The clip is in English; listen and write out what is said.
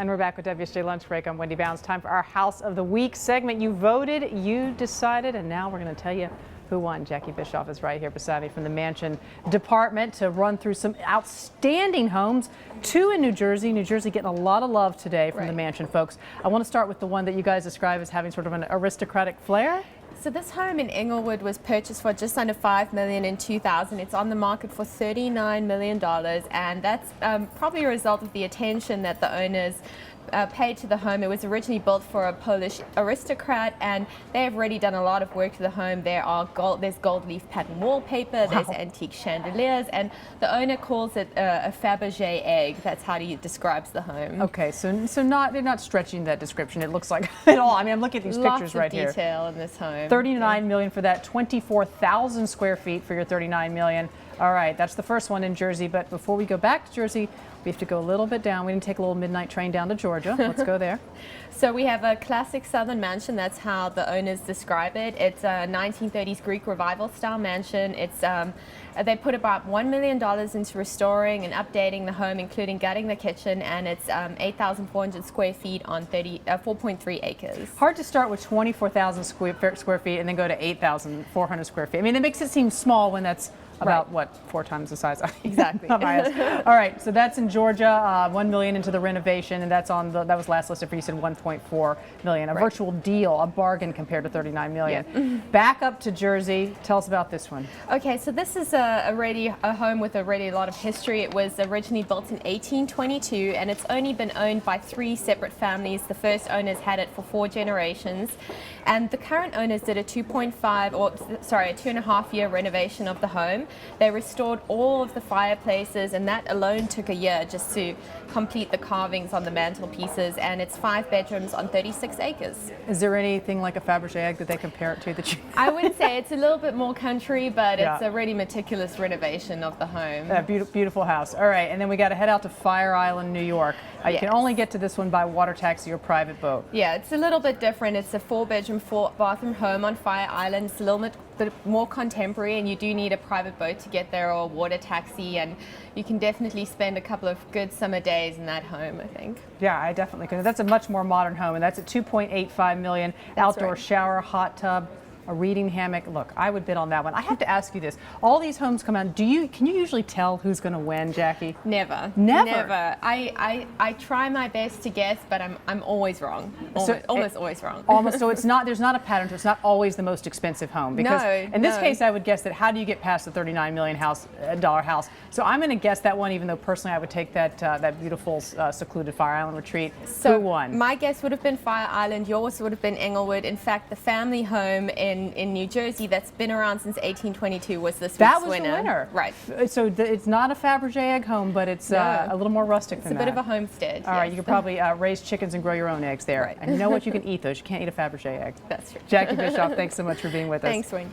And we're back with WSJ Lunch Break. I'm Wendy Bounds. Time for our House of the Week segment. You voted, you decided, and now we're going to tell you who won. Jackie Bischof is right here beside me from the mansion department to run through some outstanding homes. Two in New Jersey. New Jersey getting a lot of love today from the mansion folks. I want to start with the one that you guys describe as having sort of an aristocratic flair. So this home in Englewood was purchased for just under $5 million in 2000. It's on the market for $39 million, and that's probably a result of the attention that the owners paid to the home. It was originally built for a Polish aristocrat, and they have already done a lot of work to the home. There's gold leaf pattern wallpaper, there's antique chandeliers, and the owner calls it a fabergé egg. That's how he describes the home. Okay, so they're not stretching that description. It looks like at all. I mean, I'm looking at these pictures right here. Lots of detail in this home. $39 million for that, 24,000 square feet for your $39 million. All right, that's the first one in Jersey. But before we go back to Jersey, we have to go a little bit down. We can take a little midnight train down to Georgia. Let's go there. So we have a classic Southern mansion. That's how the owners describe it. It's a 1930s Greek revival style mansion. It's they put about $1 million into restoring and updating the home, including gutting the kitchen, and it's 8,400 square feet on 4.3 acres. Hard to start with 24,000 square feet and then go to 8,400 square feet. I mean, it makes it seem small when that's about what, 4 times the size? Exactly. All right, so that's in Georgia, $1 million into the renovation, and that's on that was last listed for, you said, $1.4 million. A virtual deal, a bargain compared to $39 million. Yeah. Back up to Jersey. Tell us about this one. Okay, so this is a home with already a lot of history. It was originally built in 1822, and it's only been owned by 3 separate families. The first owners had it for 4 generations, and the current owners did a 2.5 year renovation of the home. They restored all of the fireplaces, and that alone took a year just to complete the carvings on the mantelpieces, and it's 5 bedrooms on 36 acres. Is there anything like a Fabergé egg that they compare it to that you... I would say it's a little bit more country, but it's a really meticulous renovation of the home. Beautiful house. All right, and then we got to head out to Fire Island, New York. You can only get to this one by water taxi or private boat. Yeah, it's a little bit different. It's a 4-bedroom, 4-bathroom home on Fire Island. It's a little bit more contemporary, and you do need a private boat to get there or a water taxi, and you can definitely spend a couple of good summer days in that home, I think. Yeah, I definitely could. That's a much more modern home, and that's at $2.85 million. Outdoor shower, hot tub, a reading hammock. Look, I would bid on that one. I have to ask you this. All these homes come out. Can you usually tell who's going to win, Jackie? Never. Never? I try my best to guess, but I'm always wrong. Almost always wrong. Almost. So there's not a pattern. So it's not always the most expensive home. Because in this case, I would guess that how do you get past the $39 million house? So I'm going to guess that one, even though personally I would take that beautiful secluded Fire Island retreat. So who won? My guess would have been Fire Island. Yours would have been Englewood. In fact, the family home in New Jersey that's been around since 1822 was this week's winner. The winner. Right. So it's not a Fabergé egg home, but it's a little more rustic than that. It's a bit of a homestead. All right, you could probably raise chickens and grow your own eggs there. Right. And you know what? You can eat those. You can't eat a Fabergé egg. That's true. Jackie Bischof, thanks so much for being with us. Thanks, Wendy.